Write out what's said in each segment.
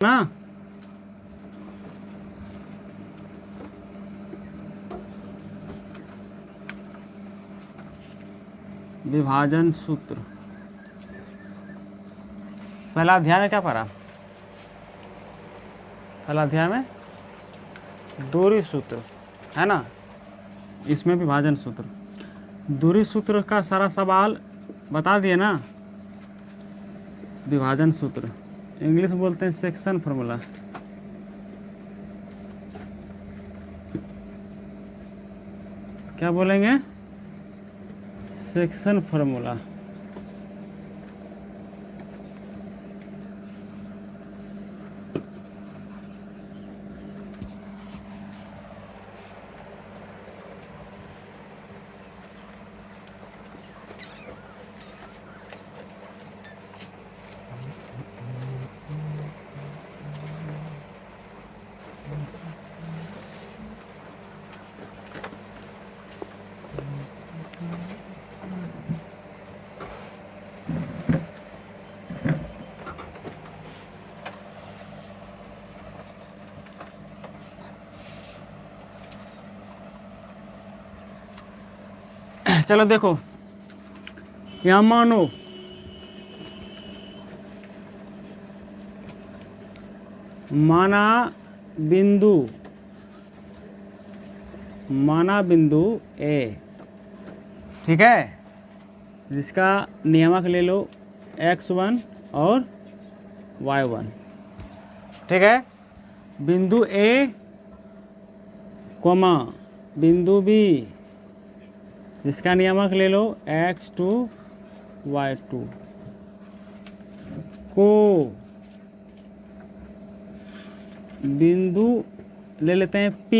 ना। विभाजन सूत्र, पहला अध्याय में क्या पढ़ा? पहला अध्याय में दूरी सूत्र है ना, इसमें विभाजन सूत्र, दूरी सूत्र का सारा सवाल बता दिए ना। विभाजन सूत्र इंग्लिश में बोलते हैं सेक्शन फार्मूला। क्या बोलेंगे? Section formula. चलो देखो, यहाँ मानो माना बिंदु ए, ठीक है, जिसका नियामक ले लो x1 और y1, ठीक है। बिंदु ए कोमा बिंदु बी, जिसका नियामक ले लो x2 y2 को बिंदु ले लेते हैं P,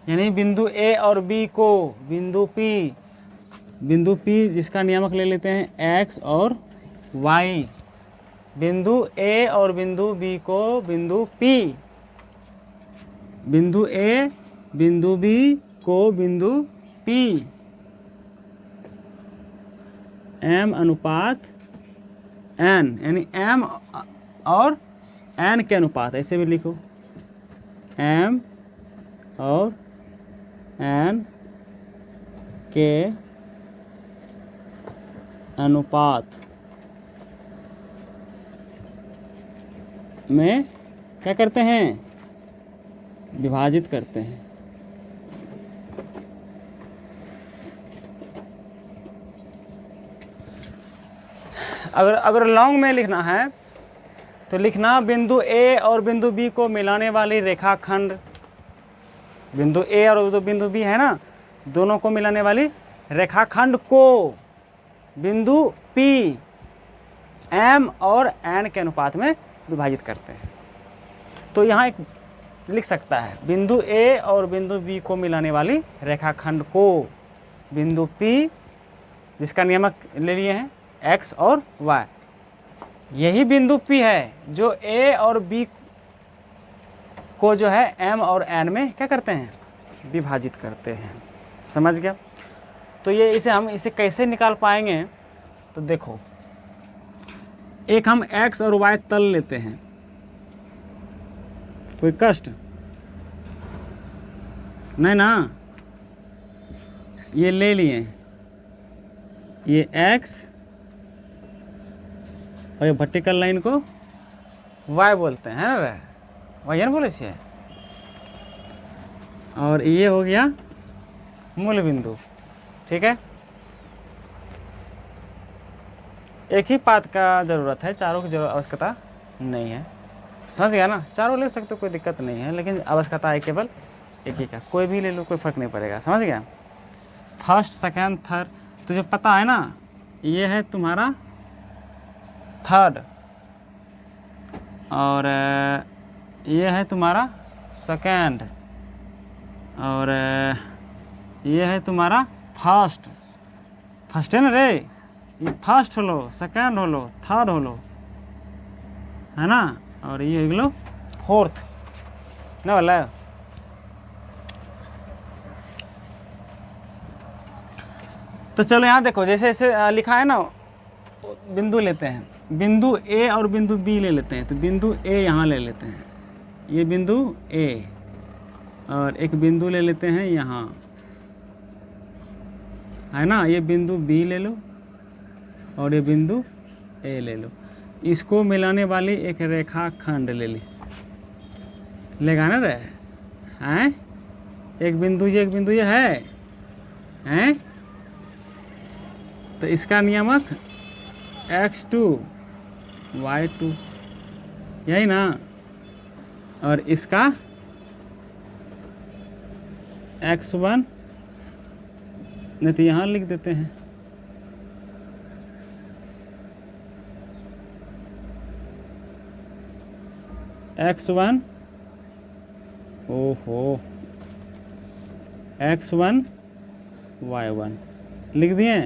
यानी बिंदु A और B को बिंदु P जिसका नियामक ले लेते हैं x और y, बिंदु A और बिंदु B को बिंदु P, बिंदु A बिंदु B को बिंदु P, m अनुपात n, यानी m और n के अनुपात, ऐसे भी लिखो m और n के अनुपात में क्या करते हैं? विभाजित करते हैं। अगर लॉन्ग में लिखना है तो लिखना बिंदु A और बिंदु B को मिलाने वाली रेखाखंड, बिंदु A और बिंदु B है ना, दोनों को मिलाने वाली रेखाखंड को बिंदु P M और N के अनुपात में विभाजित करते हैं। तो यहाँ एक लिख सकता है, बिंदु A और बिंदु B को मिलाने वाली रेखाखंड को बिंदु P, जिसका नियामक ले लिए हैं x और y, यही बिंदु P है जो A और B को जो है M और N में क्या करते हैं? विभाजित करते हैं। समझ गया? तो ये हम इसे कैसे निकाल पाएंगे? तो देखो, एक हम x और y तल लेते हैं, कोई कष्ट नहीं ना, ये ले लिए, ये x और ये वर्टिकल लाइन को y बोलते हैं ना, वही ना बोले से, और ये हो गया मूल बिंदु, ठीक है। एक ही पाथ का ज़रूरत है, चारों की आवश्यकता नहीं है। समझ गया ना? चारों ले सकते हो, कोई दिक्कत नहीं है, लेकिन आवश्यकता है केवल एक ही का। कोई भी ले लो, कोई फ़र्क नहीं पड़ेगा। समझ गया? फर्स्ट सेकेंड थर्ड तुझे पता है ना, ये है तुम्हारा थर्ड और ये है तुम्हारा सेकेंड और ये है तुम्हारा फर्स्ट है ना रे, ये फर्स्ट होलो, सेकेंड होलो, थर्ड होलो, है ना, और ये हो गलो फोर्थ ना वाला। तो चलो यहाँ देखो, जैसे ऐसे लिखा है ना, बिंदु लेते हैं, बिंदु ए और बिंदु बी ले लेते हैं। तो बिंदु ए यहाँ ले लेते हैं, ये बिंदु ए, और एक बिंदु ले लेते हैं यहाँ, है ना। ये बिंदु बी ले लो और ये बिंदु ए ले लो। इसको मिलाने वाली एक रेखाखंड ले ली, लेगा ना रे, हैं। एक बिंदु ये हैं। तो इसका नियामक x2 y2, यही ना। और इसका x1, नहीं तो यहाँ लिख देते हैं x1, ओहो, x1 y1 लिख दिए।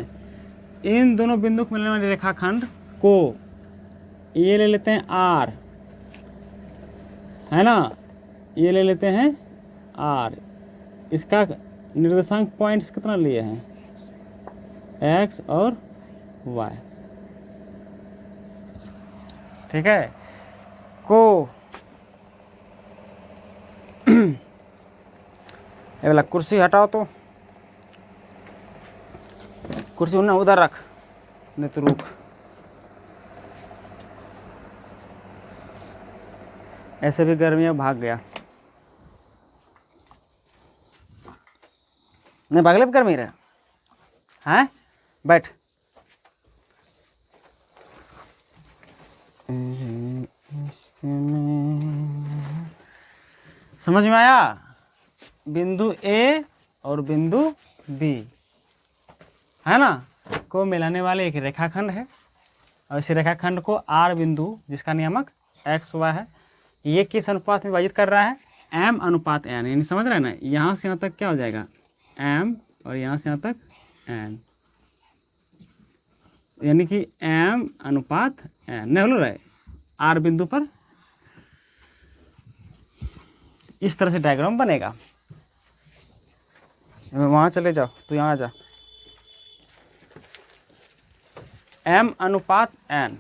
इन दोनों बिंदु को मिलने वाले रेखाखंड को ये ले लेते हैं r, है ना, ये ले लेते हैं r। इसका निर्देशांक पॉइंट्स कितना लिए हैं, x और y, ठीक है। को ये वाला कुर्सी हटाओ, तो कुर्सी उन्हें उधर रख, नहीं तो रुक। ऐसे भी गर्मियाँ भाग गया, नहीं भागले भी गर्मी रहा, हैं। बैठ। समझ में आया। बिंदु ए और बिंदु बी, है ना, को मिलाने वाले एक रेखाखंड है, और इस रेखाखंड को आर बिंदु, जिसका नियामक एक्स वाई है, ये किस अनुपात में विभाजित कर रहा है, m अनुपात n। यानी समझ रहे हैं ना, यहाँ से यहाँ तक क्या हो जाएगा m, और यहाँ से यहाँ तक n, यानी कि m अनुपात n नहीं बोल रहे आर बिंदु पर। इस तरह से डायग्राम बनेगा। वहाँ चले जाओ, तो यहाँ आ जा, m अनुपात n।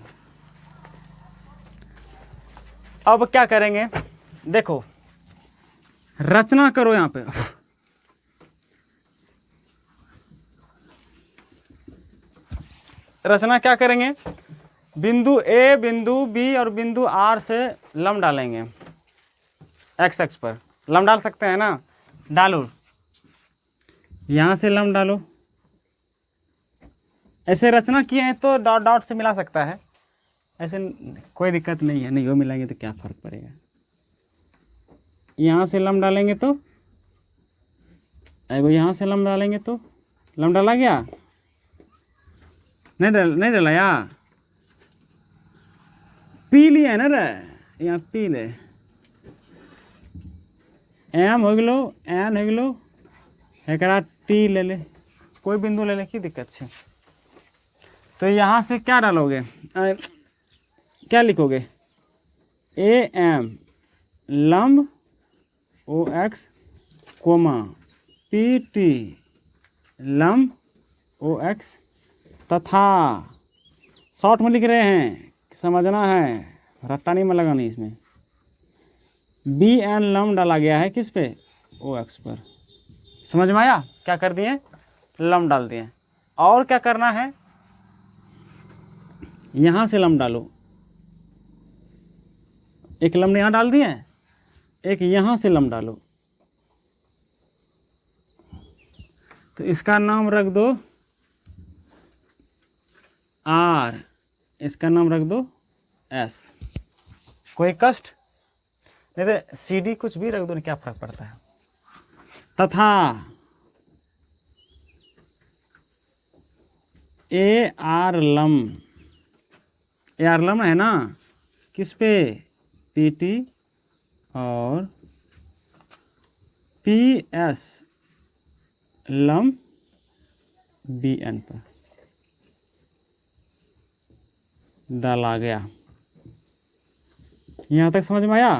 अब क्या करेंगे, देखो रचना करो यहाँ पे। रचना क्या करेंगे, बिंदु ए, बिंदु बी और बिंदु आर से लंब डालेंगे। एक्स एक्स पर लंब डाल सकते हैं ना, डालो, यहाँ से लंब डालो। ऐसे रचना किए हैं तो डॉट डॉट से मिला सकता है, ऐसे कोई दिक्कत नहीं है। नहीं वो मिलाएंगे तो क्या फ़र्क पड़ेगा। यहाँ से लंब डालेंगे तो एगो, यहाँ से लंब डालेंगे तो लंब डाला गया, नहीं डाला यार, पी लिया ना रे, यहाँ पी ले, एम हो गलो, एन हो गलो, एक टी ले ले, कोई बिंदु ले ले, की दिक्कत है। तो यहाँ से क्या डालोगे, क्या लिखोगे, ए एम लंब ओ एक्स कोमा पी टी लंब ओ एक्स, तथा शॉर्ट में लिख रहे हैं, समझना है, रट्टा नहीं में लगानी इसमें। बी एन लंब डाला गया है किस पे, ओ एक्स पर। समझ में आया, क्या कर दिए, लंब डाल दिए। और क्या करना है, यहाँ से लंब डालो, एक लंब यहाँ डाल दिए, एक यहाँ से लंब डालो। तो इसका नाम रख दो आर, इसका नाम रख दो एस। कोई कष्ट नहीं, तो सी डी कुछ भी रख दो, क्या फर्क पड़ता है। तथा ए आर लंब, ए आर लंब है ना किस पे, पी टी और पी एस लंब बी एन पर डाला गया। यहाँ तक समझ में आया।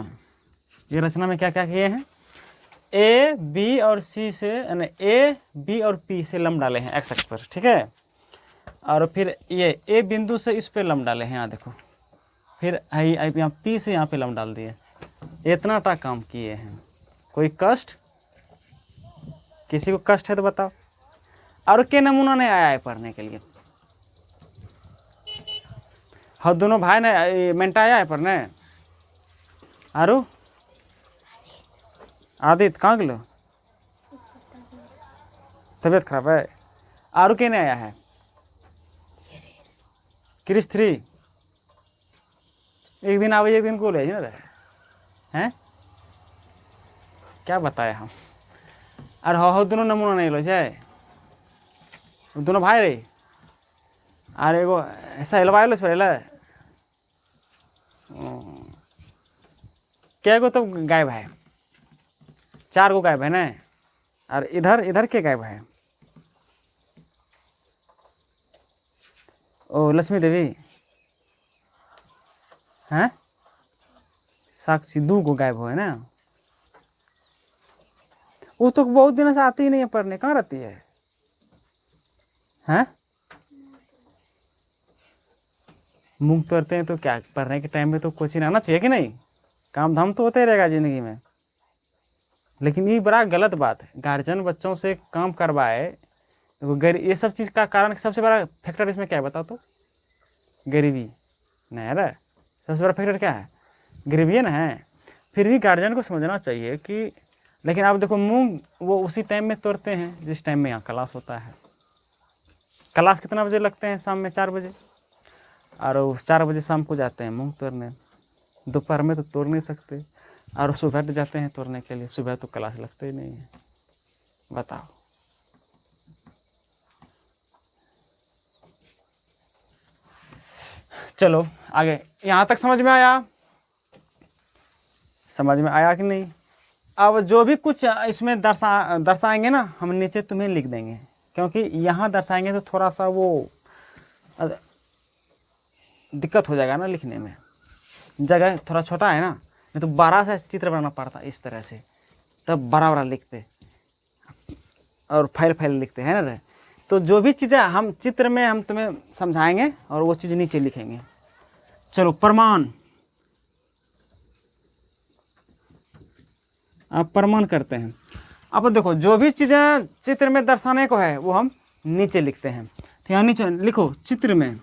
ये रचना में क्या क्या किए हैं, ए बी और सी से, यानी ए बी और पी से लंब डाले हैं एक्स एक्स पर, ठीक है। और फिर ये ए बिंदु से इस पे लंब डाले हैं, यहाँ देखो, फिर यहाँ पी से यहाँ पे लंब डाल दिए। इतना टा काम किए हैं। कोई कष्ट, किसी को कष्ट है तो बताओ। और के नमूना नहीं आया है पढ़ने के लिए? हाँ दोनों भाई ने मेंटा आया है पढ़ने। आरू आदित्य कहाँ गलो? तबीयत खराब है। आरू के नहीं आया है? क्रिस 3 एक दिन आवे एक दिन को ले ना हैं, क्या बताए हम। और हो दोनों नमूना नहीं लो जाए, दोनों भाई रे। और एगो ऐसा हिलवाए लो पहले, क्या गो तो गायब है, 4 गो गायब है ना। और इधर के गायब है? ओ लक्ष्मी देवी हैं, साक्षी 2 गो गायब हो है ना। वो तो बहुत दिनों से आती ही नहीं है पढ़ने, कहाँ रहती है हैं? मूंग तोड़ते हैं तो क्या पढ़ने के टाइम में तो कोचिंग आना चाहिए कि नहीं? काम धाम तो होता ही रहेगा ज़िंदगी में। लेकिन ये बड़ा गलत बात है, गार्जियन बच्चों से काम करवाए। ये सब चीज़ का कारण सबसे बड़ा फैक्टर इसमें क्या है बताओ तो? गरीबी नहीं है ना? सबसे बड़ा फैक्टर क्या है? गरीबी है ना है। फिर भी गार्जियन को समझना चाहिए कि, लेकिन आप देखो मूंग वो उसी टाइम में तोड़ते हैं जिस टाइम में यहाँ क्लास होता है। क्लास कितना बजे लगते हैं? शाम में 4 बजे। और 4 बजे शाम को जाते हैं मूंग तोड़ने। दोपहर में तो तोड़ नहीं सकते, और सुबह तो जाते हैं तोड़ने के लिए। सुबह तो क्लास लगते ही नहीं है, बताओ। चलो आगे, यहाँ तक समझ में आया? समझ में आया कि नहीं? अब जो भी कुछ इसमें दर्शाएंगे ना, हम नीचे तुम्हें लिख देंगे, क्योंकि यहाँ दर्शाएंगे तो थोड़ा सा वो दिक्कत हो जाएगा ना लिखने में। जगह थोड़ा छोटा है ना, नहीं तो बड़ा सा चित्र बनाना पड़ता इस तरह से, तब बड़ा बड़ा लिखते और फाइल लिखते हैं ना। तो जो भी चीज़ें हम चित्र में हम तुम्हें समझाएंगे और वो चीज़ नीचे लिखेंगे। चलो प्रमाण, आप प्रमाण करते हैं। अब देखो जो भी चीज़ें चित्र में दर्शाने को है वो हम नीचे लिखते हैं। तो यहाँ नीचे लिखो चित्र में,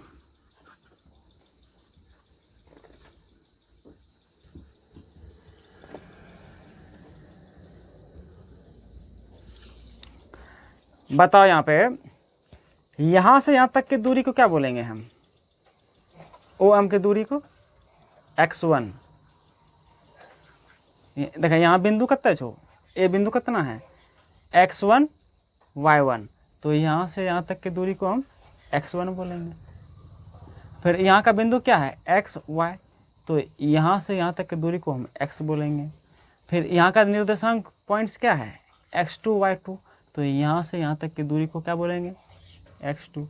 बताओ यहाँ पे यहाँ से यहाँ तक की दूरी को क्या बोलेंगे हम? OM की दूरी को x1। देखा यहाँ बिंदु कितना छो, ए बिंदु कितना है x1 y1, तो यहाँ से यहाँ तक की दूरी को हम x1 बोलेंगे। फिर यहाँ का बिंदु क्या है x y, तो यहाँ से यहाँ तक की दूरी को हम x बोलेंगे। फिर यहाँ का निर्देशांक पॉइंट्स क्या है x2 y2, तो यहाँ से यहाँ तक की दूरी को क्या बोलेंगे x2।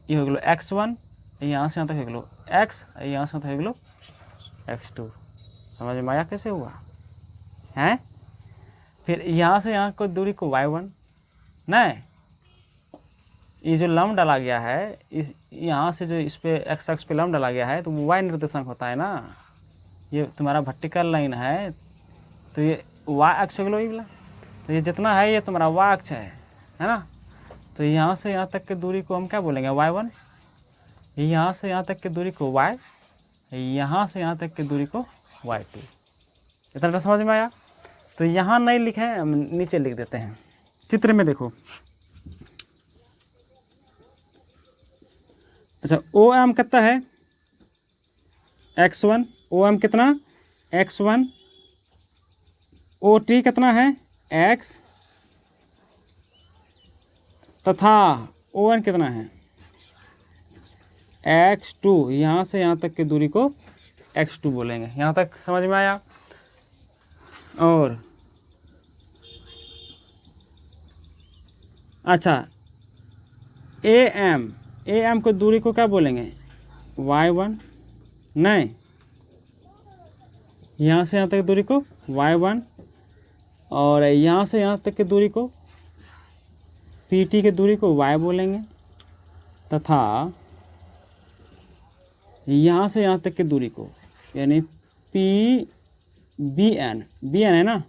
ये हो गलो x1, यहाँ से यहाँ तक हो गलो x, यहाँ से यहाँ तक हो गलो x2। समझ में आया कैसे हुआ हैं? फिर यहाँ से यहाँ को दूरी को y1 नहीं, ये जो लंब डाला गया है इस यहाँ से जो इस पे x अक्ष पे लंब डाला गया है तो वो y निर्देशांक होता है ना। ये तुम्हारा वर्टिकल लाइन है तो ये y अक्ष हो गलो ये वाला, तो ये जितना है ये तुम्हारा y अक्ष है ना। तो यहाँ से यहाँ तक की दूरी को हम क्या बोलेंगे y1, यहाँ से यहाँ तक की दूरी को y, यहाँ से यहाँ तक की दूरी को y2। इतना समझ में आया? तो यहाँ नहीं लिखे, हम नीचे लिख देते हैं। चित्र में देखो, अच्छा OM कितना है x1, OM कितना x1, OT कितना है x, तथा ON कितना है x2। यहाँ से यहाँ तक की दूरी को x2 बोलेंगे। यहाँ तक समझ में आया? और अच्छा AM को दूरी को क्या बोलेंगे y1 नहीं, यहाँ से यहाँ तक की दूरी को y1, और यहाँ से यहाँ तक की दूरी को PT की दूरी को y बोलेंगे। तथा यहाँ से यहाँ तक की दूरी को, यानी PBN, BN है ना,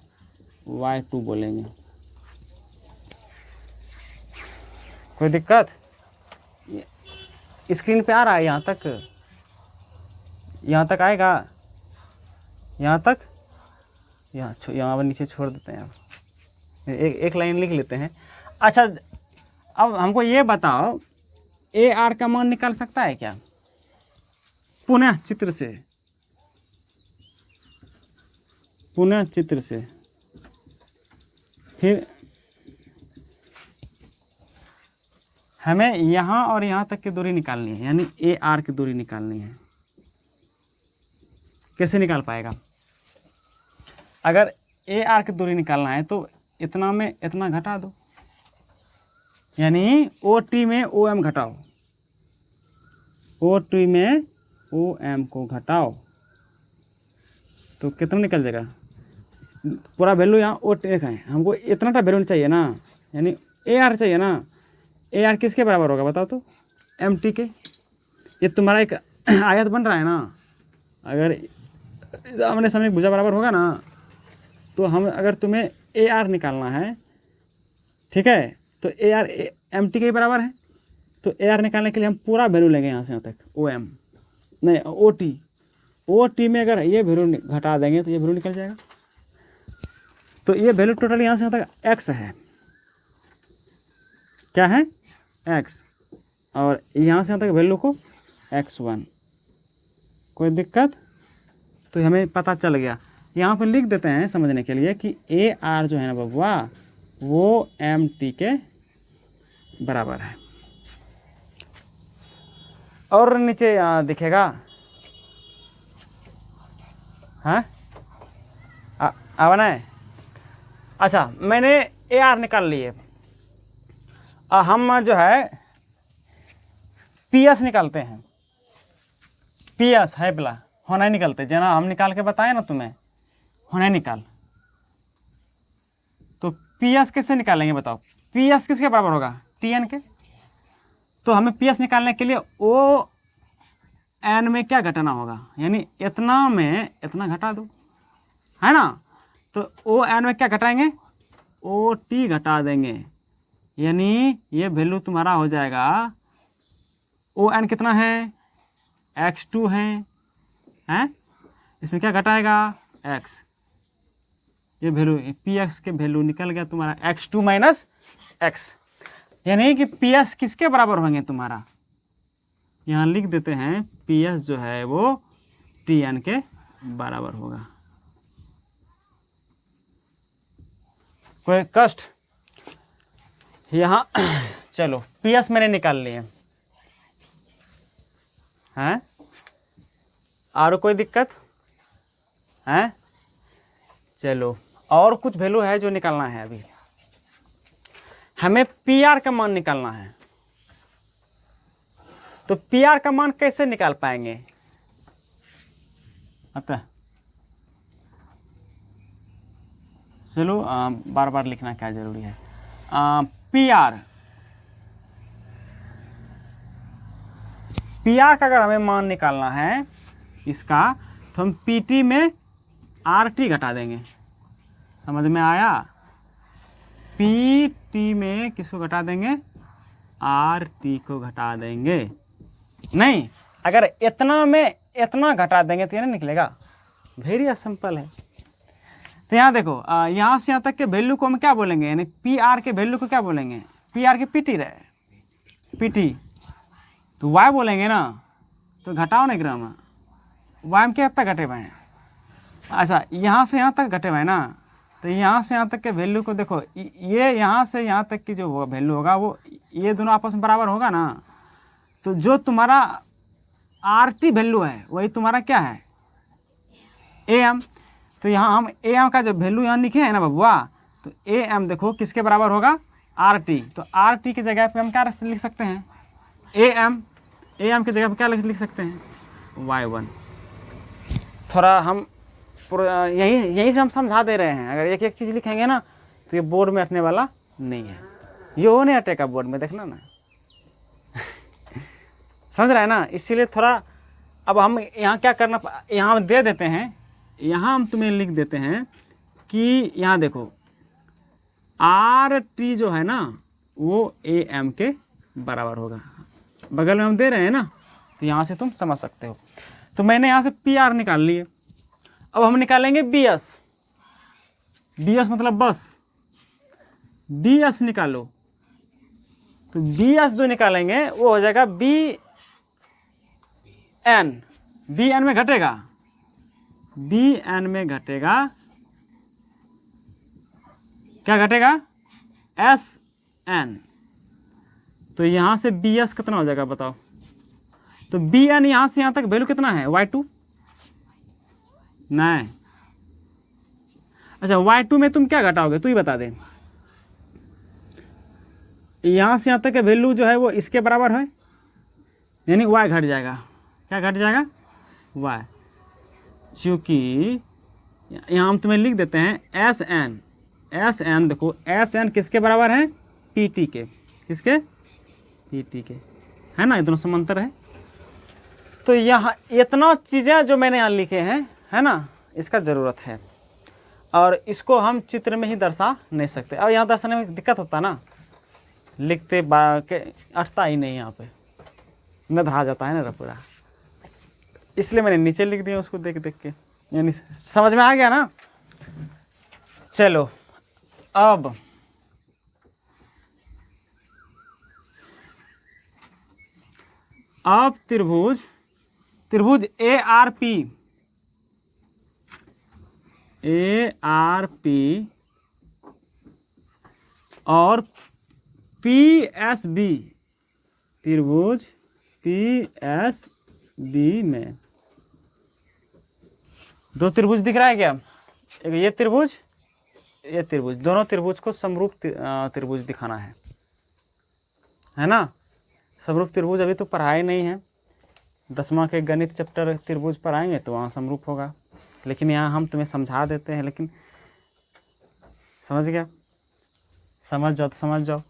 Y2 बोलेंगे। कोई दिक्कत? स्क्रीन पे आ रहा है? यहाँ तक आएगा, यहाँ तक, यहाँ पर नीचे छोड़ देते हैं। अब एक लाइन लिख लेते हैं। अच्छा, अब हमको ये बताओ, AR का मान निकाल सकता है क्या? पुनः चित्र से फिर हमें यहाँ और यहाँ तक की दूरी निकालनी है, यानी AR की दूरी निकालनी है। कैसे निकाल पाएगा? अगर AR की दूरी निकालना है तो इतना में इतना घटा दो, यानी OT में OM घटाओ, OT में OM को घटाओ तो कितना निकल जाएगा? पूरा वैल्यू यहाँ OT है, हमको इतना टा वैल्यू चाहिए ना, यानी AR चाहिए ना। AR किसके बराबर होगा बताओ तो? MT के। ये तुम्हारा एक आयत बन रहा है ना, अगर आमने सामने भुजा बराबर होगा ना, तो हम अगर तुम्हें AR निकालना है, ठीक है, तो AR MT के बराबर है, तो AR निकालने के लिए हम पूरा वैल्यू लेंगे यहाँ से यहाँ तक, OM नहीं OT में अगर ये वैल्यू घटा देंगे तो ये वैल्यू निकल जाएगा। तो ये वैल्यू टोटल यहाँ से यहाँ तक X है, क्या है? X, और यहाँ से यहाँ तक वैल्यू को X1। कोई दिक्कत? तो हमें पता चल गया। यहाँ पर लिख देते हैं समझने के लिए कि AR जो है ना बबुआ, वो MT के बराबर है। और नीचे दिखेगा, हाँ आना है। अच्छा, मैंने AR निकाल लिए, हम जो है PS निकालते हैं। PS है बोला होना निकलते, जना हम निकाल के बताए ना तुम्हें, होना निकाल। तो PS कैसे निकालेंगे बताओ? PS किसके बराबर होगा? TN के। तो हमें PS निकालने के लिए ON में क्या घटाना होगा, यानी इतना में इतना घटा दो, है ना। तो ON में क्या घटाएंगे? OT घटा देंगे, यानी ये वैल्यू तुम्हारा हो जाएगा, ON कितना है? X2 है, हैं? इसमें क्या घटाएगा? X। ये वैल्यू PX के वैल्यू निकल गया तुम्हारा X2 माइनस X, यानी कि PS किसके बराबर होंगे तुम्हारा? यहाँ लिख देते हैं PS जो है वो TN के बराबर होगा। कोई कष्ट? यहाँ चलो PS मैंने निकाल लिए हैं, और कोई दिक्कत है? चलो, और कुछ वैल्यू है जो निकालना है। अभी हमें PR का मान निकालना है, तो PR का मान कैसे निकाल पाएंगे? अतः चलो बार बार लिखना क्या जरूरी है। PR का अगर हमें मान निकालना है इसका, तो हम PT में RT घटा देंगे। समझ में आया? PT में किसको घटा देंगे? RT को घटा देंगे। नहीं, अगर इतना में इतना घटा देंगे तो ये नहीं निकलेगा। वेरी सिंपल है। तो यहाँ देखो, यहाँ से यहाँ तक के वैल्यू को हम क्या बोलेंगे, यानी PR के वैल्यू को क्या बोलेंगे? PR के PT रहे, PT तो Y बोलेंगे ना, तो घटाओ ना ग्राम, Y में क्या तक घटे हुए हैं? अच्छा, यहाँ से यहाँ तक घटे हुए हैं ना, तो यहाँ से यहाँ तक के वैल्यू को देखो, ये यहाँ से यहाँ तक की जो वैल्यू होगा वो ये दोनों आपस में बराबर होगा ना। तो जो तुम्हारा RT वैल्यू है वही तुम्हारा क्या है? AM। तो यहाँ हम AM का जो वैल्यू यहाँ लिखे हैं ना बबुआ, तो AM देखो किसके बराबर होगा? RT। तो RT की जगह पे हम क्या लिख सकते हैं? AM की जगह पे क्या लिख सकते हैं? Y1। थोड़ा हम यहीं से हम समझा दे रहे हैं। अगर एक एक चीज़ लिखेंगे ना तो ये बोर्ड में हटने वाला नहीं है, ये हो नहीं हटेगा बोर्ड में, देखना ना। समझ रहे हैं ना, इसीलिए थोड़ा अब हम यहाँ क्या करना, यहाँ हम दे देते हैं, यहाँ हम तुम्हें लिख देते हैं कि यहाँ देखो RT जो है ना वो AM के बराबर होगा, बगल में हम दे रहे हैं ना, तो यहाँ से तुम समझ सकते हो। तो मैंने यहाँ से PR निकाल लिए। अब हम निकालेंगे BS, BS मतलब बस, BS निकालो। तो BS जो निकालेंगे वो हो जाएगा BN, BN में घटेगा, BN में घटेगा, क्या घटेगा, SN। तो यहाँ से BS कितना हो जाएगा बताओ। तो BN यहाँ से यहाँ तक वैल्यू कितना है, Y2 नहीं। अच्छा Y2 में तुम क्या घटाओगे तू ही बता दे। यहाँ से यहाँ तक का वैल्यू जो है वो इसके बराबर है, यानी Y घट जाएगा, क्या घट जाएगा, Y। क्योंकि यहाँ हम तुम्हें लिख देते हैं SN, SN देखो SN किसके बराबर है, PT के, किसके, PT के, है ना, ये दोनों समांतर है। तो यहाँ इतना चीज़ें जो मैंने यहाँ लिखे हैं, है ना, इसका ज़रूरत है, और इसको हम चित्र में ही दर्शा नहीं सकते। अब यहाँ दर्शाने में दिक्कत होता ना, लिखते के अटता ही नहीं, यहाँ पे न धरा जाता है ना पूरा, इसलिए मैंने नीचे लिख दिया उसको देख देख के, यानी समझ में आ गया ना। चलो अब त्रिभुज ARP और PSB, त्रिभुज PSB में दो त्रिभुज दिख रहा है क्या, एक ये त्रिभुज, ये त्रिभुज, दोनों त्रिभुज को समरूप त्रिभुज दिखाना है ना। समरूप त्रिभुज अभी तो पढ़ाई नहीं है, 10वां के गणित चैप्टर त्रिभुज पढ़ाएंगे तो वहाँ समरूप होगा, लेकिन यहाँ हम तुम्हें समझा देते हैं। लेकिन समझ गया, समझ जाओ तो समझ जाओ,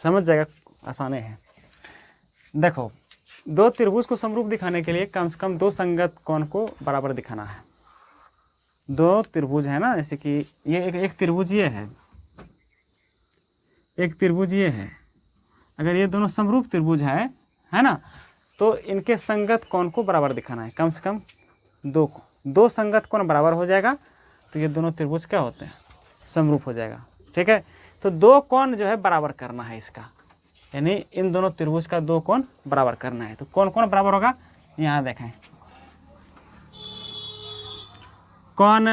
समझ जाएगा, आसान है। देखो दो त्रिभुज को समरूप दिखाने के लिए कम से कम दो संगत कोण को बराबर दिखाना है। दो त्रिभुज है ना, जैसे कि ये एक त्रिभुज ये है, एक त्रिभुज ये है, अगर ये दोनों समरूप त्रिभुज है ना, तो इनके संगत कोण को बराबर दिखाना है, कम से कम दो संगत कोण बराबर हो जाएगा तो ये दोनों त्रिभुज क्या होते हैं, समरूप हो जाएगा। ठीक है, तो दो कोण जो है बराबर करना है इसका, यानी इन दोनों त्रिभुज का दो कोण बराबर करना है। तो कौन कौन बराबर होगा, यहाँ देखें, कोण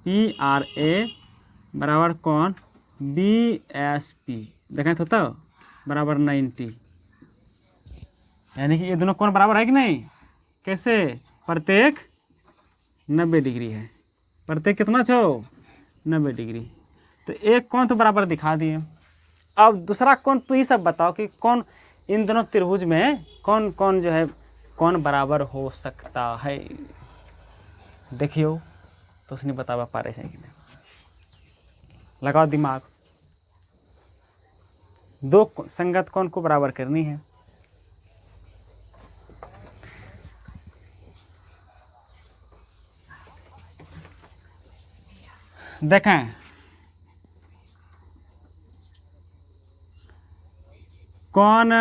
PRA बराबर कोण BSP, देखें तो बराबर 90, यानी कि ये दोनों कोण बराबर है कि नहीं, कैसे, प्रत्येक 90 डिग्री है, प्रत्येक कितना छो 90 डिग्री। तो एक कोण तो बराबर दिखा दिए। अब दूसरा कोण तो ये सब बताओ कि कौन इन दोनों त्रिभुज में कौन कौन जो है कोण बराबर हो सकता है, देखियो तो उसने बता पा रहे हैं कि नहीं, लगाओ दिमाग। दो संगत कोण को बराबर करनी है। देखें, कोण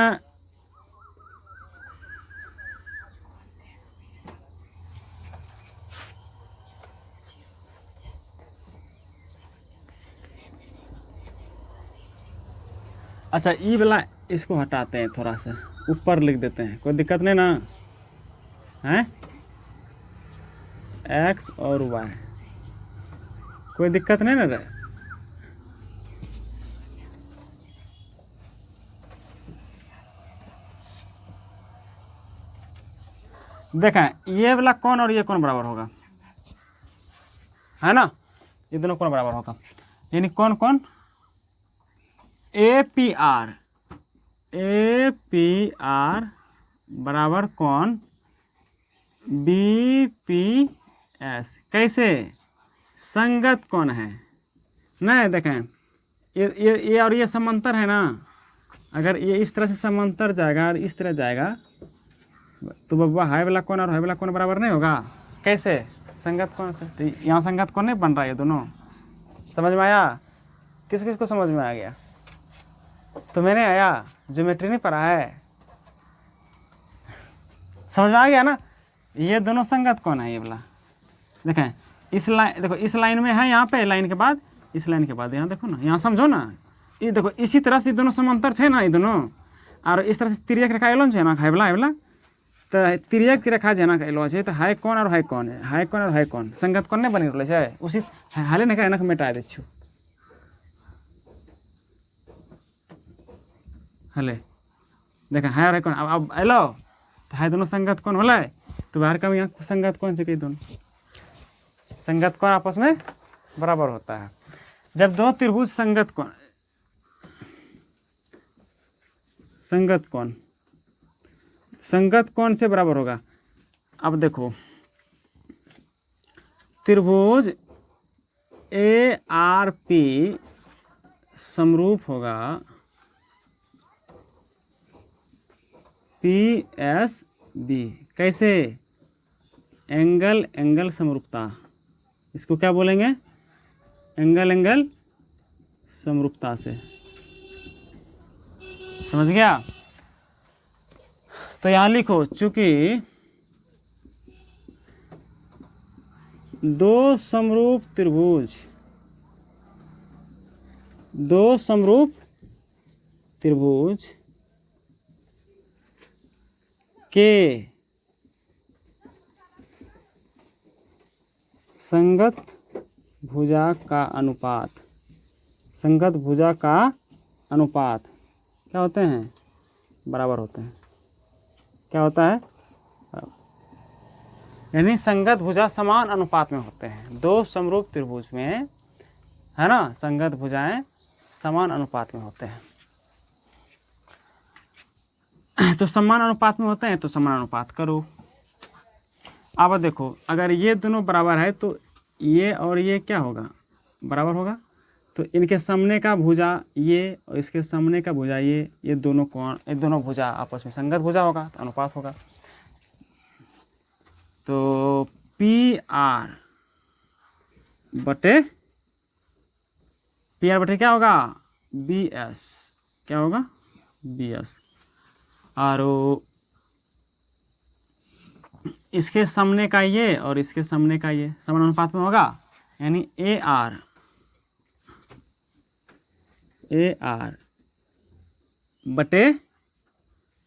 अच्छा ई वाला इसको हटाते हैं, थोड़ा सा ऊपर लिख देते हैं, कोई दिक्कत नहीं ना है, X और Y, कोई दिक्कत नहीं ना रहे। देखें ये वाला कोण और ये कोण बराबर होगा, है ना, ये दोनों कोण बराबर होगा, यानी कौन कौन APR बराबर कोण BPS, कैसे, संगत कोण है, नहीं देखें ये और ये समांतर है ना, अगर ये इस तरह से समांतर जाएगा और इस तरह जाएगा तो बब्बा हाई वाला कोण और हाई वाला कोण बराबर नहीं होगा। कैसे? संगत कोण से। तो यहाँ संगत कोण नहीं बन रहा है, ये दोनों। समझ में आया? किस किस को समझ में आ गया? तो मैंने आया, ज्योमेट्री नहीं पढ़ा है, समझ में आ गया ना? ये दोनों संगत कोण है। ये वाला देखें, इस लाइन, देखो इस लाइन में है, यहाँ पे लाइन के बाद, इस लाइन के बाद, यहाँ देखो ना, यहाँ समझो ना, ये देखो इसी तरह से दोनों समांतर थे ना, ये दोनों, और इस तरह से तिर्यक रेखा एलोन है ना, हाई वाला तो तिर्यक रेखा जेना एलो है तो हाई कोण और हाई कोण है, हाई कोण और हाई कोण संगत कोण नहीं बनी रहे है, उसी हाले ने एनक मिटा दे छु। हले देखा हाई और हाई कोण अब एलो तो हाई दोनों संगत कोण होला, तो बाहर का यहाँ संगत कोण से कही दोनों संगत कोण आपस में बराबर होता है। जब दो त्रिभुज संगत कोण संगत कोण से बराबर होगा। अब देखो त्रिभुज ए आर पी समरूप होगा पी एस बी। कैसे? एंगल एंगल समरूपता, इसको क्या बोलेंगे? एंगल एंगल समरूपता से। समझ गया? तो यहाँ लिखो, चूंकि दो समरूप त्रिभुज के संगत भुजा का अनुपात क्या होते हैं? बराबर होते हैं। क्या होता है? यानी संगत भुजा समान अनुपात में होते हैं। दो समरूप त्रिभुज में, है ना, संगत भुजाएं समान अनुपात में होते हैं। तो समान अनुपात में होते हैं तो समान अनुपात करो। अब देखो, अगर ये दोनों बराबर है तो ये और ये क्या होगा? बराबर होगा। तो इनके सामने का भुजा ये और इसके सामने का भुजा ये दोनों कोण, ये दोनों भुजा आपस में संगत भुजा होगा, तो अनुपात होगा। तो पी आर बटे क्या होगा? B S. क्या होगा? B S. और इसके सामने का ये और इसके सामने का ये समान अनुपात में होगा, यानी ए आर बटे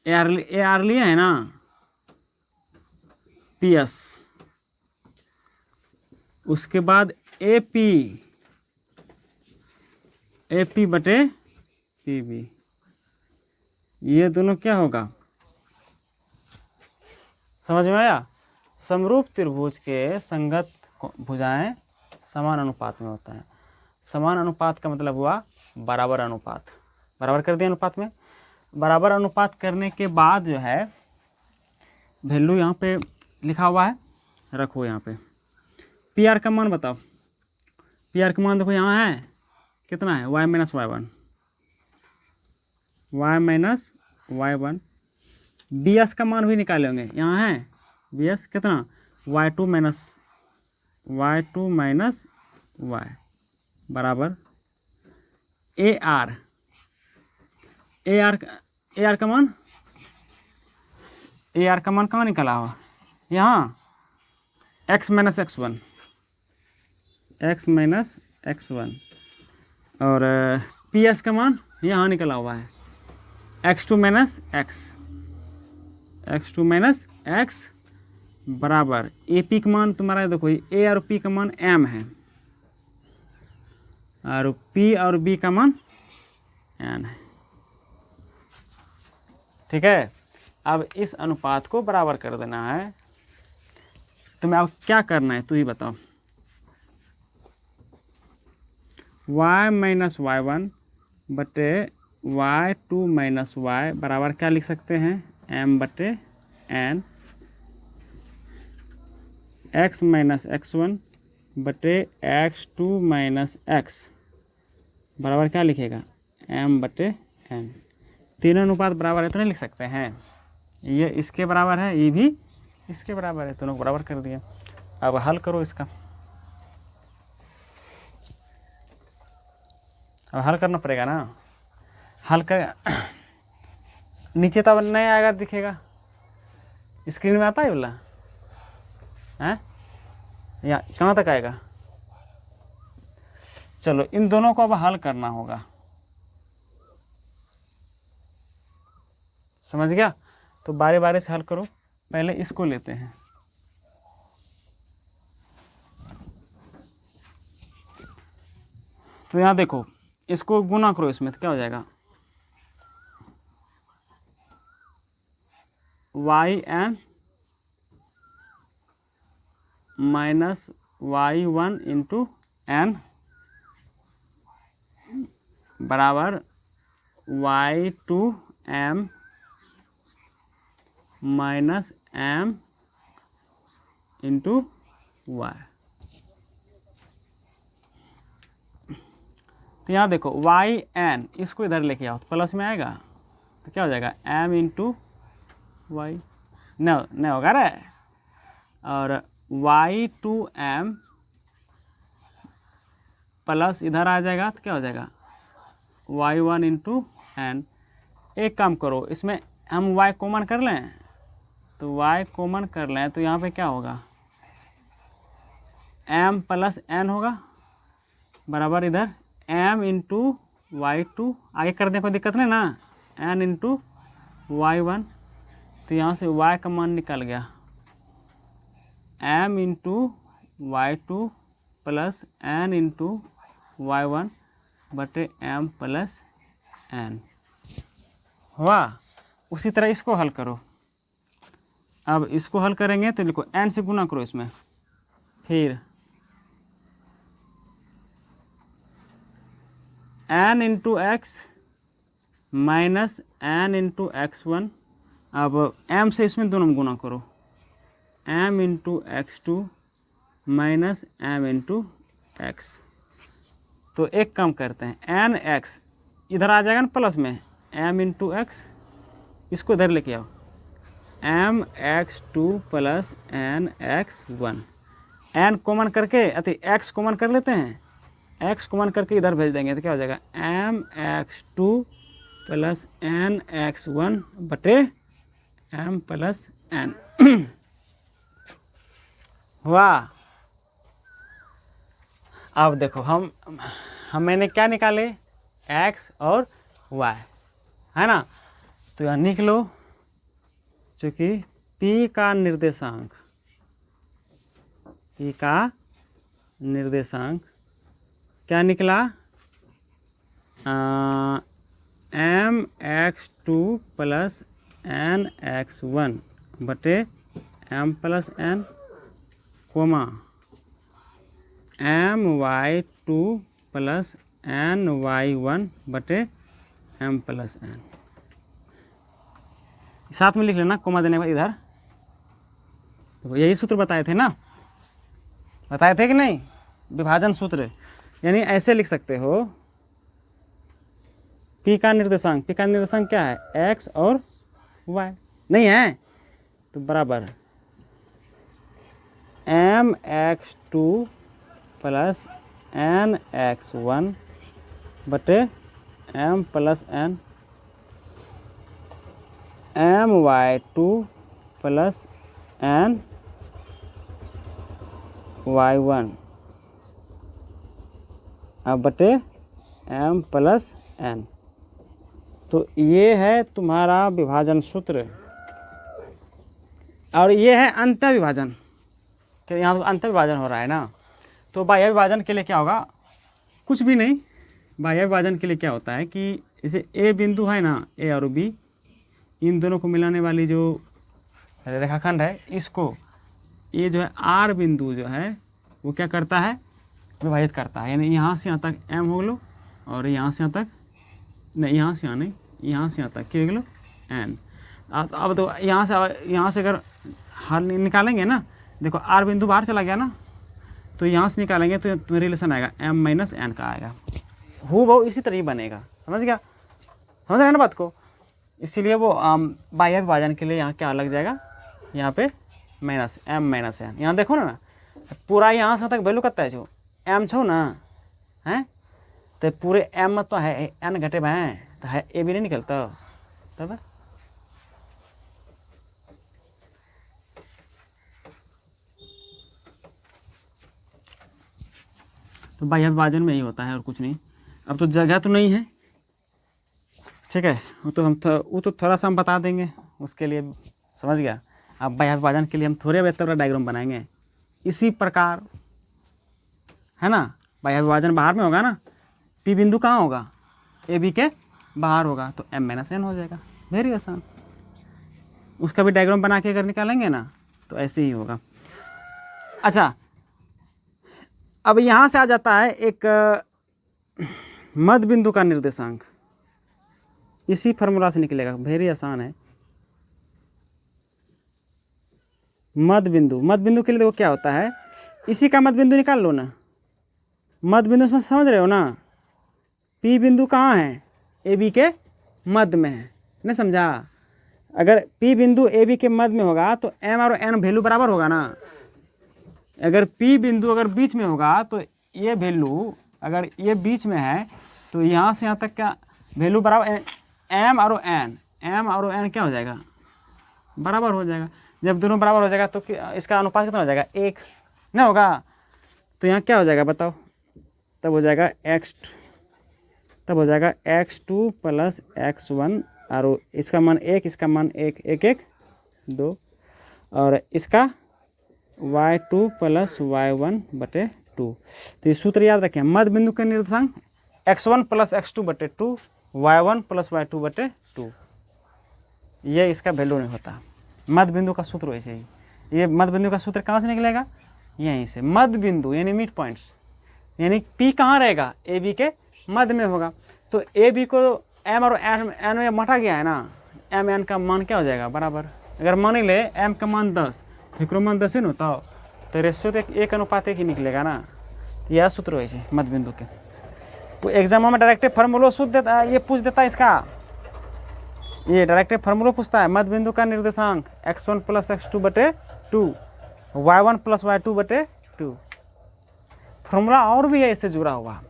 ए आर लिए है ना, पी एस, उसके बाद ए पी बटे पी बी। ये दोनों क्या होगा? समझ में आया? समरूप त्रिभुज के संगत भुजाएं समान अनुपात में होता है। समान अनुपात का मतलब हुआ बराबर अनुपात। बराबर कर दिया अनुपात में। बराबर अनुपात करने के बाद जो है वैल्यू यहाँ पे लिखा हुआ है, रखो यहाँ पे। पी आर का मान बताओ। पी आर का मान देखो यहाँ है, कितना है? y minus Y one. B S का मान भी निकालेंगे, यहाँ है बी एस कितना? y2 माइनस वाई बराबर ए आर का मान, कहाँ निकला हुआ? यहाँ x माइनस एक्स वन और पी एस का मान यहाँ निकला हुआ है x2 माइनस एक्स बराबर ए पी का मान तुम्हारा देखो, ए और पी का मान m है और p और b का मान n है। ठीक है? अब इस अनुपात को बराबर कर देना है। तुम्हें अब क्या करना है तू ही बताओ। y माइनस वाई वन बटे y2 माइनस वाई बराबर क्या लिख सकते हैं? m बटे n। x minus x one बटे x2 माइनस एक्स बराबर क्या लिखेगा, m/n। तीनों अनुपात बराबर है तो नहीं लिख सकते हैं, ये इसके बराबर है, ये भी इसके बराबर है, दोनों को बराबर कर दिया। अब हल करो इसका, अब हल करना पड़ेगा ना। हल कर नीचे तब नहीं आएगा, दिखेगा स्क्रीन में आता है बोला है, या कहाँ तक आएगा। चलो इन दोनों को अब हल करना होगा, समझ गया। तो बारी बारी से हल करो, पहले इसको लेते हैं। तो यहाँ देखो, इसको गुना करो इसमें, तो क्या हो जाएगा, yn minus y1 into n बराबर y2m minus m into y। तो यहाँ देखो yn, इसको इधर लेके आओ तो प्लस में आएगा, तो क्या हो जाएगा m इंटू वाई, नहीं होगा रे, और y2m प्लस इधर आ जाएगा तो क्या हो जाएगा y1 इंटू n। एक काम करो, इसमें हम y कॉमन कर लें, तो y कॉमन कर लें तो यहाँ पे क्या होगा, m प्लस n होगा बराबर इधर m इंटू y2, आगे कर दें कोई दिक्कत नहीं ना, n इंटू y1। तो यहाँ से y का मान निकल गया m into y2 plus n into y1 बटे m प्लस n हुआ। उसी तरह इसको हल करो, अब इसको हल करेंगे तो लिखो n से गुना करो इसमें, फिर n into x minus n into x1। अब m से इसमें दोनों में गुना करो, m into x2 minus m into x। तो एक काम करते हैं, n x इधर आ जाएगा ना प्लस में, m इंटू x, इसको इधर लेके आओ, m x2 plus n x1। n common करके अति x कॉमन कर लेते हैं, x कॉमन करके इधर भेज देंगे तो क्या हो जाएगा m x2 plus n x1 बटे m प्लस n हुआ। अब देखो हम मैंने क्या निकाले, x और y है ना। तो यहाँ लिख लो, चूँकि p का निर्देशांक क्या निकला, mx2 प्लस n x1 बटे m plus n comma my2 plus n y1 बटे m प्लस n। साथ में लिख लेना कोमा देने के बाद इधर, तो यही सूत्र बताए थे ना, बताए थे कि नहीं, विभाजन सूत्र। यानी ऐसे लिख सकते हो, p का निर्देशांक क्या है, x और y नहीं है, तो बराबर mx2 प्लस n x1 बटे m plus n, my2 plus n y1 अब बटे m प्लस n। तो ये है तुम्हारा विभाजन सूत्र, और ये है अंत विभाजन, कि यहाँ तो अंत विभाजन हो रहा है ना। तो बाह्य विभाजन के लिए क्या होगा, कुछ भी नहीं, बाह्य विभाजन के लिए क्या होता है कि जैसे ए बिंदु है ना, ए और बी, इन दोनों को मिलाने वाली जो रेखाखंड है, इसको ये जो है आर बिंदु जो है वो क्या करता है, विभाजित करता है। यानी यहाँ से यहाँ तक m हो लो, और यहाँ से यहाँ तक नहीं, यहाँ से यहाँ नहीं, यहाँ से यहाँ तक क्या हो लो n। अब तो यहाँ से अगर हल निकालेंगे ना, देखो आर बिंदु बाहर चला गया ना, तो यहाँ से निकालेंगे तो रिलेशन आएगा m माइनस n का आएगा। हूबहू इसी तरह ही बनेगा। समझ गया, समझ रहे हैं ना बात को। इसीलिए वो बाह्य विभाजन के लिए यहाँ क्या लग जाएगा, यहाँ पे माइनस एम माइनस एन। यहाँ देखो ना पूरा यहाँ से तक वैल्यू कितना है जो एम छो ना हैं, तो पूरे एम में तो है एन घटे भाई, तो है ए भी नहीं निकलता तब। तो बाह्य विभाजन में यही होता है और कुछ नहीं। अब तो जगह तो नहीं है, ठीक है, वो तो थोड़ा सा हम बता देंगे उसके लिए, समझ गया। अब बाह्य विभाजन के लिए हम थोड़े बेहतर डायग्राम बनाएंगे इसी प्रकार, है ना। बाह्य विभाजन बाहर में होगा ना, पी बिंदु कहाँ होगा, ए बी के बाहर होगा, तो एम माइनस एन हो जाएगा, वेरी आसान। उसका भी डायग्राम बना के अगर निकालेंगे ना तो ऐसे ही होगा। अच्छा, अब यहाँ से आ जाता है एक मध्य बिंदु का निर्देशांक, इसी फार्मूला से निकलेगा, वेरी आसान है। मध्य बिंदु के लिए देखो क्या होता है, इसी का मध्य बिंदु निकाल लो ना। मध्य बिंदु इसमें समझ रहे हो ना, पी बिंदु कहाँ है, ए बी के मध्य में है, नहीं समझा। अगर पी बिंदु ए बी के मध्य में होगा तो एम और एन वैल्यू बराबर होगा ना। अगर पी बिंदु अगर बीच में होगा तो ये वैल्यू, अगर ये बीच में है तो यहाँ से यहाँ तक का वैल्यू बराबर, एम और एन क्या हो जाएगा, बराबर हो जाएगा। जब दोनों बराबर हो जाएगा तो इसका अनुपात कितना हो जाएगा, 1 नहीं होगा। तो यहाँ क्या हो जाएगा बताओ, तब हो जाएगा x2 प्लस x1, और इसका मान 1, इसका मान 1, 1 1 2, और इसका y2 प्लस y1 बटे 2। तो ये सूत्र याद रखें, मध्य बिंदु का निर्देशांक x1 प्लस x2 बटे 2, y1 प्लस y2 बटे 2। ये इसका वैल्यू नहीं होता, मध्य बिंदु का सूत्र वैसे ही। ये मध्य बिंदु का सूत्र कहाँ से निकलेगा, यहीं से। मध्य बिंदु यानी मिड पॉइंट्स, यानी P कहाँ रहेगा, ए बी के मध्य में होगा। तो ए बी को एम और एन में मटा गया है ना, एम एन का मान क्या हो जाएगा बराबर। अगर मान ले एम का मान 10, फिक्रो मान 10 है ना, तो रेशियो तो 1:1 ही निकलेगा ना। यह सूत्र वैसे मध्य बिंदु के। तो एग्जाम में डायरेक्ट फार्मूला सूत्र देता है, ये पूछ देता है इसका, ये डायरेक्ट फार्मूला पूछता है। मध्य बिंदु का निर्देशांक x1 प्लस x2 बटे 2, y1 प्लस y2 बटे 2। फार्मूला और भी है इससे जुड़ा हुआ,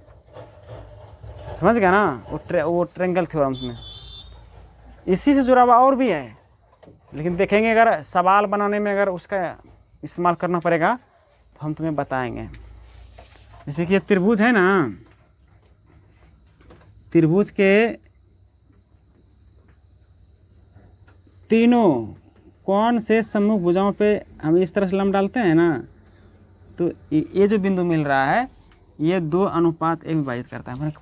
समझ गया ना, वो ट्रायंगल थ्योरम में इसी से जुड़ा हुआ और भी है। लेकिन देखेंगे अगर सवाल बनाने में अगर उसका इस्तेमाल करना पड़ेगा तो हम तुम्हें बताएंगे। जैसे कि ये त्रिभुज है ना, त्रिभुज के तीनों कोण से सम्मुख भुजाओं पे हम इस तरह से लंब डालते हैं ना, तो ये जो बिंदु मिल रहा है ये 2:1 विभाजित करता है। मैंने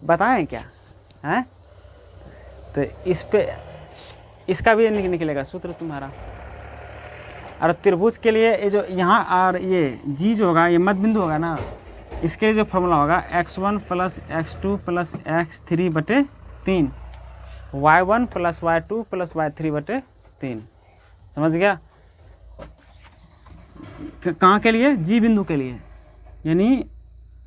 बताएं क्या है, तो इस पे इसका भी निकलेगा सूत्र तुम्हारा। और त्रिभुज के लिए ये जो यहाँ और ये जी जो होगा, ये मध्य बिंदु होगा ना, इसके लिए जो फॉर्मूला होगा x1 plus x2 plus x3 बटे 3, y1 plus y2 plus y3 बटे 3। समझ गया। कहाँ के लिए, जी बिंदु के लिए, यानी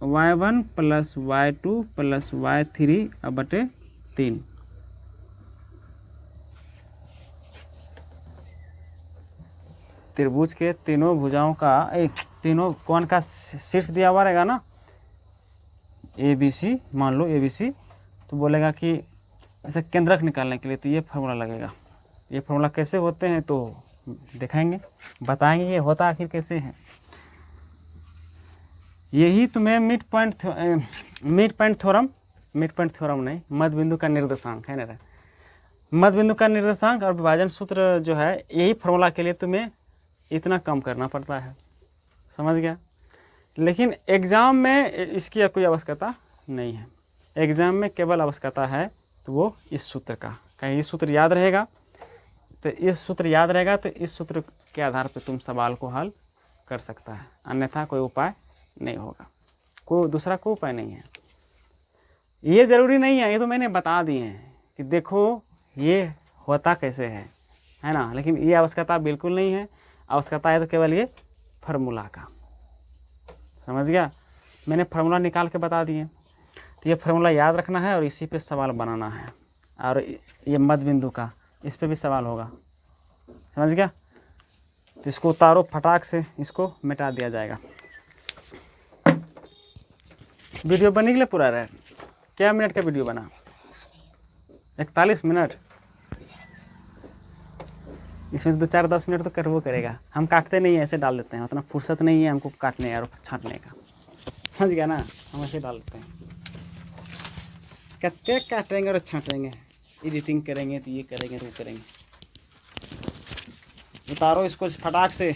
y1 plus y2 plus y3 बटे 3। त्रिभुज के तीनों भुजाओं का तीनों कोण का शीर्ष दिया हुआ रहेगा ना, ए बी सी, मान लो ए बी सी, तो बोलेगा कि ऐसे केंद्रक निकालने के लिए तो ये फार्मूला लगेगा। ये फार्मूला कैसे होते हैं तो दिखाएंगे, बताएंगे ये होता आखिर कैसे है। यही तुम्हें मिड पॉइंट थ्योरम नहीं, मध्य बिंदु का निर्देशांक है ना, मध्य बिंदु का निर्देशांक और विभाजन सूत्र जो है, यही फार्मूला के लिए तुम्हें इतना कम करना पड़ता है। समझ गया। लेकिन एग्ज़ाम में इसकी कोई आवश्यकता नहीं है। एग्ज़ाम में केवल आवश्यकता है तो वो इस सूत्र का, कहीं इस सूत्र याद रहेगा तो इस सूत्र के आधार पर तुम सवाल को हल कर सकता है, अन्यथा कोई उपाय नहीं होगा, कोई दूसरा कोई उपाय नहीं है। ये ज़रूरी नहीं है, ये तो मैंने बता दिए हैं कि देखो ये होता कैसे है ना। लेकिन ये आवश्यकता बिल्कुल नहीं है, आवश्यकता है तो केवल ये फार्मूला का। समझ गया, मैंने फार्मूला निकाल के बता दिए। तो ये फार्मूला याद रखना है और इसी पे सवाल बनाना है। और ये मध्य बिंदु का, इस पे भी सवाल होगा, समझ गया। तो इसको उतारो फटाक से, इसको मिटा दिया जाएगा। वीडियो बनने के लिए पूरा रहे। क्या मिनट का वीडियो बना? 41 मिनट। इसमें 2-4-10 मिनट तो करवो करेगा। हम काटते नहीं है, ऐसे डाल देते हैं, उतना फुर्सत नहीं है हमको काटने और छाँटने का, समझ गया ना। हम ऐसे डाल देते हैं, कत्ते काटेंगे और छाँटेंगे, एडिटिंग करेंगे तो ये करेंगे तो वो करेंगे। उतारो इसको फटाक से।